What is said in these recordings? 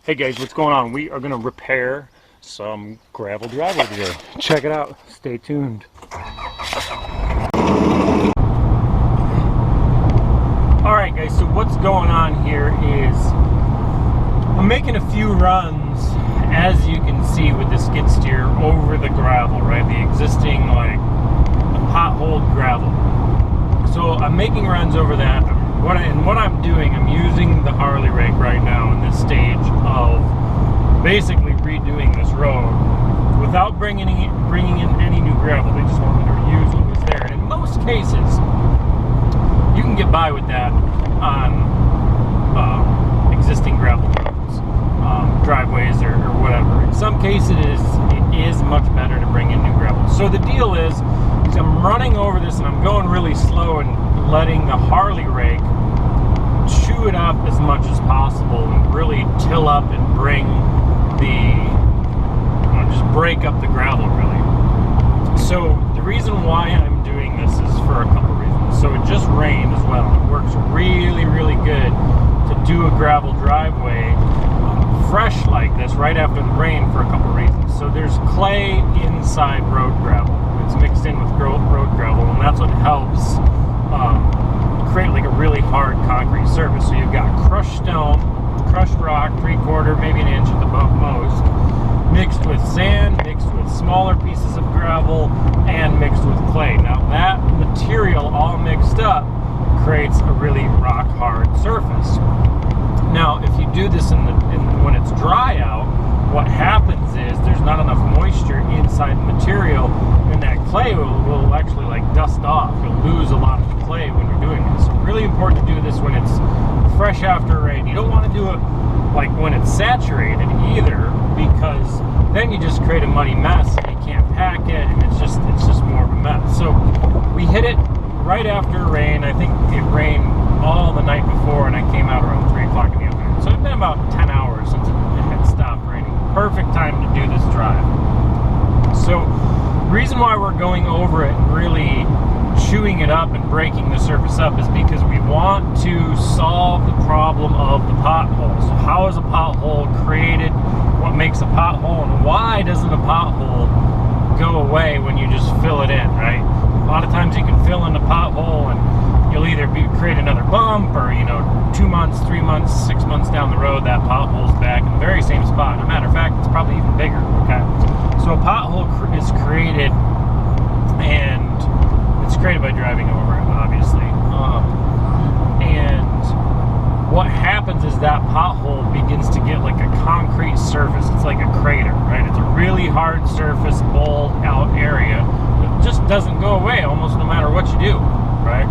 Hey guys, what's going on? We are going to repair some gravel driveway today. Check it out. Stay tuned. Alright guys, so what's going on here is I'm making a few runs, as you can see with the skid steer, over the gravel, right? The existing, like, potholed gravel. So I'm making runs over that. What I'm doing, I'm using the Harley rake right now in this stage of basically redoing this road without bringing in any new gravel. They just want me to reuse what was there. And in most cases, you can get by with that on existing gravel roads, driveways or whatever. In some cases, it is much better to bring in new gravel. So the deal is I'm running over this and I'm going really slow and letting the Harley rake chew it up as much as possible and really till up and bring just break up the gravel really. So the reason why I'm doing this is for a couple reasons. So it just rained as well. It works really, really good to do a gravel driveway fresh like this right after the rain for a couple reasons. So there's clay inside road gravel. It's mixed in with road gravel, and that's what helps create like a really hard concrete surface. So you've got crushed stone, crushed rock, 3/4, maybe an inch at the most, mixed with sand, mixed with smaller pieces of gravel, and mixed with clay. Now that material all mixed up creates a really rock hard surface. Now if you do this when it's dry out, what happens is there's not enough moisture inside the material, and that clay will actually like dust off. You'll lose a lot of the clay when you're doing this. So really important to do this when it's fresh after rain. You don't want to do it like when it's saturated either, because then you just create a muddy mess and you can't pack it, and it's just more of a mess. So we hit it right after rain. I think it rained all the night before, and I came out around 3 o'clock in the afternoon. So it's been about 10 hours since it had stopped raining. Perfect time to do this drive. So the reason why we're going over it and really chewing it up and breaking the surface up is because we want to solve the problem of the pothole. So how is a pothole created? What makes a pothole, and why doesn't a pothole go away when you just fill it in, right? A lot of times you can fill in a pothole and you'll either create another bump, or 2 months, 3 months, 6 months down the road, that pothole's back in the very same spot. As a matter of fact, it's probably even bigger, okay? So a pothole is created, and it's created by driving over it, obviously. And what happens is that pothole begins to get like a concrete surface. It's like a crater, right? It's a really hard surface, bowled out area that just doesn't go away almost no matter what you do, right?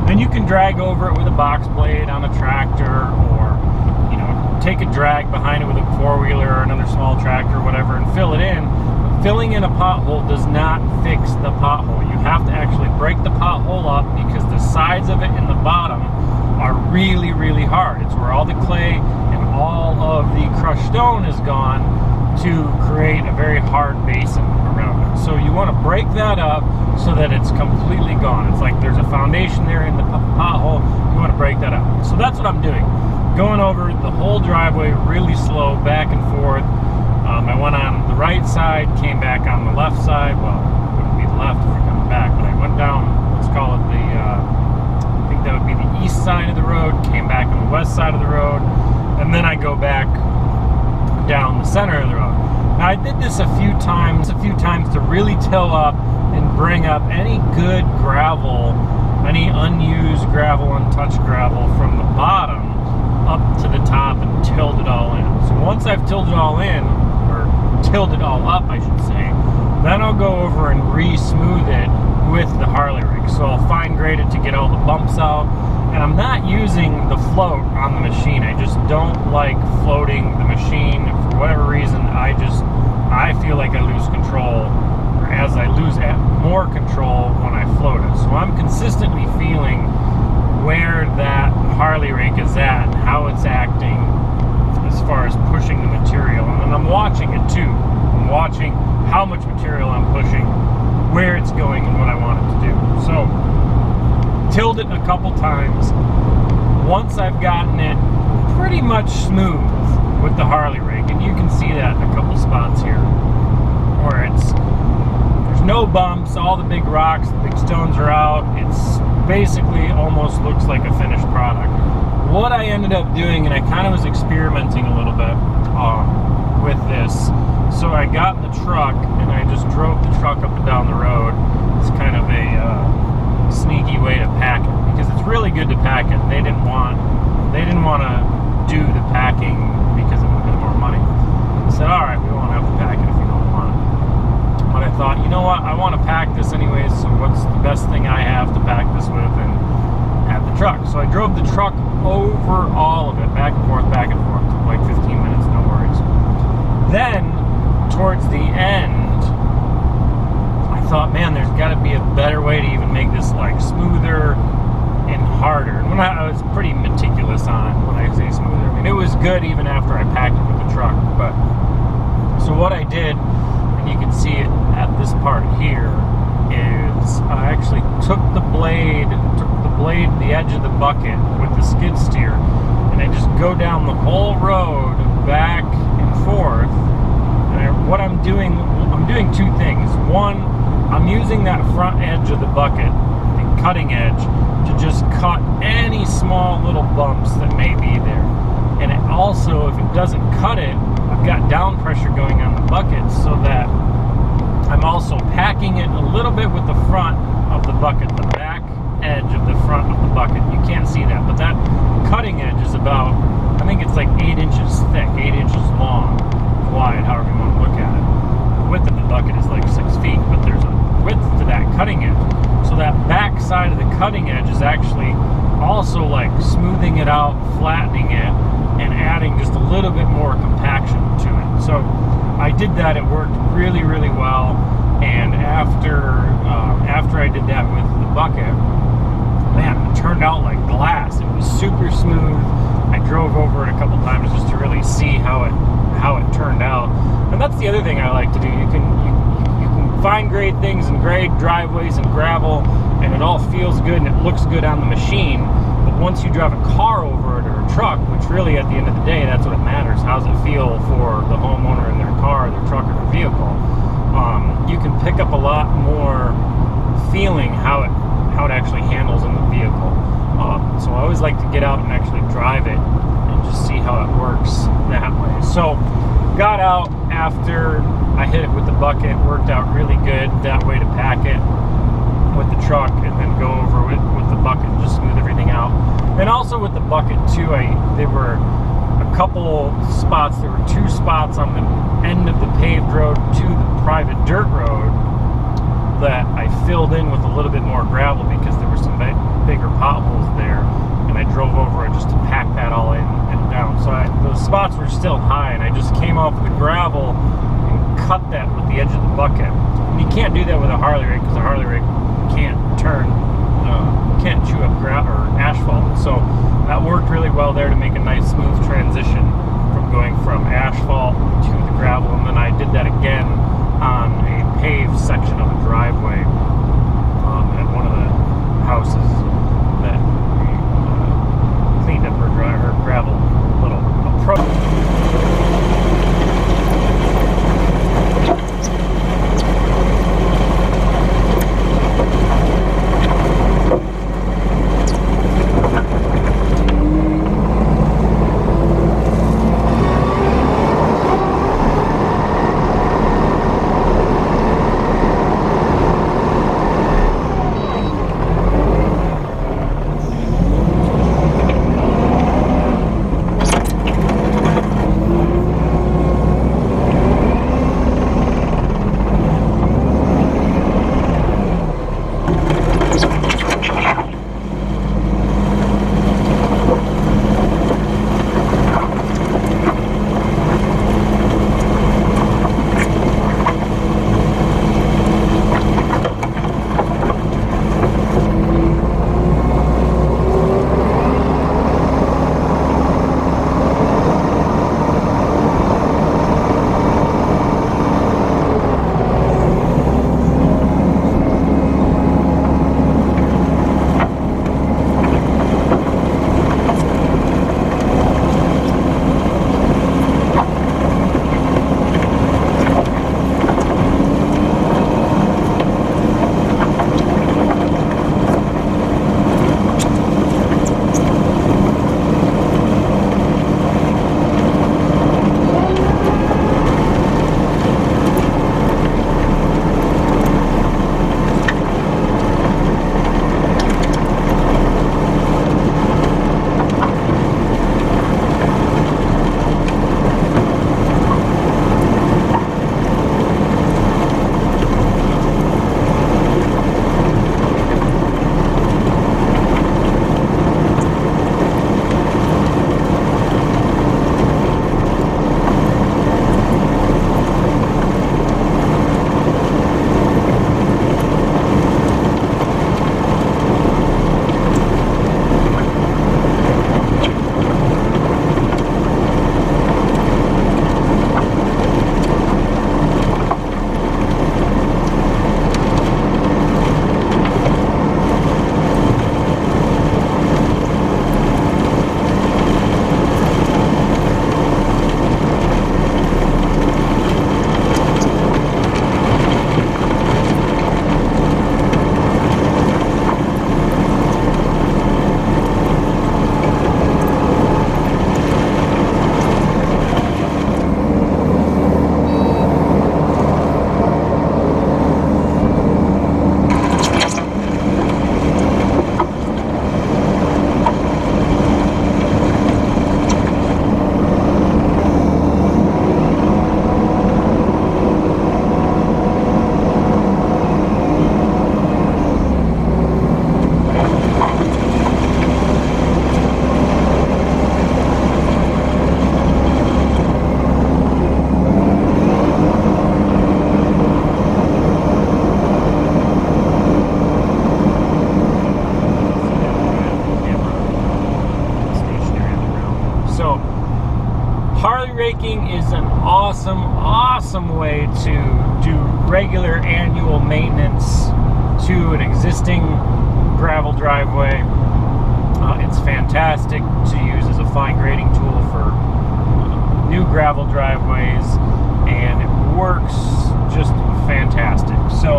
Then you can drag over it with a box blade on a tractor, or take a drag behind it with a four-wheeler or another small tractor or whatever and fill it in. But filling in a pothole does not fix the pothole. You have to actually break the pothole up, because the sides of it and the bottom are really, really hard. It's where all the clay and all of the crushed stone is gone to create a very hard basin around it. So you want to break that up so that it's completely gone. It's like there's a foundation there in the pothole. You want to break that up. So that's what I'm doing. Going over the whole driveway really slow, back and forth. I went on the right side, came back on the left side. Well, it wouldn't be the left if you're coming back, but I went down, let's call it I think that would be the east side of the road, came back on the west side of the road, and then I go back down the center of the road. Now I did this a few times to really till up and bring up any good gravel, any unused gravel, untouched gravel from the bottom up to the top, and tilled it all in. So once I've tilled it all in, or tilled it all up I should say, then I'll go over and re-smooth it with the Harley rake. So I'll fine grade it to get all the bumps out, and I'm not using the float on the machine. I just don't like floating the machine. For whatever reason, I feel like I lose control, or as I lose more control when I float it. So I'm consistently feeling where that Harley rake is at and how it's acting as far as pushing the material. And then I'm watching it too. I'm watching how much material I'm pushing, where it's going, and what I want it to do. So tilled it a couple times. Once I've gotten it pretty much smooth with the Harley rake, spots here where there's no bumps, all the big rocks, the big stones are out. It's basically almost looks like a finished product. What I ended up doing, and I kind of was experimenting a little bit with this, so I got in the truck and I just drove the truck up and down the road. It's kind of a sneaky way to pack it, because it's really good to pack it. They didn't want to do the packing because it would have been more money. I said, all right, we won't have to pack it if you don't want it. But I thought, you know what, I want to pack this anyways, so what's the best thing I have to pack this with, and have the truck. So I drove the truck over all of it, back and forth, took like 15 minutes, no worries. Then, towards the end, I thought, man, there's got to be a better way to even make this like smoother and harder. And when I was pretty meticulous on it, when I say smoother, I mean, it was good even after I packed it with the truck. But so what I did, and you can see it at this part here, is I actually took the edge of the bucket with the skid steer, and I just go down the whole road back and forth. And what I'm doing two things. One, I'm using that front edge of the bucket, the cutting edge, to just cut any small little bumps that may be there. And it also, if it doesn't cut it, I've got down pressure going on the bucket, so that I'm also packing it a little bit with the front of the bucket, the back edge of the front of the bucket. You can't see that, but that cutting edge is about, I think it's like 8 inches thick, 8 inches long, wide, however you want to look at it. The width of the bucket is like 6 feet, but there's a width to that cutting edge. So that back side of the cutting edge is actually also like smoothing it out, flattening it, and adding just a little bit more compaction to it. So I did that. It worked really, really well. And after I did that with the bucket, man, it turned out like glass. It was super smooth. I drove over it a couple times just to really see how it turned out. And that's the other thing I like to do. You can find great things in grade driveways and gravel, and it all feels good and it looks good on the machine. But once you drive a car over it or a truck, which really at the end of the day, that's what it matters. How does it feel for the homeowner in their car, their truck, or their vehicle? You can pick up a lot more feeling how it actually handles in the vehicle. So I always like to get out and actually drive it and just see how it works that way. So got out after I hit it with the bucket, worked out really good that way to pack it with the truck, and then go over with the bucket and just smooth everything out. And also with the bucket too, there were a couple spots. There were 2 spots on the end of the paved road to the private dirt road that I filled in with a little bit more gravel because there were some bigger potholes there, and I drove over it just to pack that all in and down. So those spots were still high, and I just came off the gravel and cut that with the edge of the bucket. And you can't do that with a Harley rake, because a Harley rake can't chew up gravel or asphalt. So that worked really well there to make a nice smooth transition from going from asphalt to the gravel. And then I did that again on a paved section of a driveway at one of the houses that we cleaned up her gravel little approach. raking is an awesome way to do regular annual maintenance to an existing gravel driveway. It's fantastic to use as a fine grading tool for new gravel driveways, and it works just fantastic. So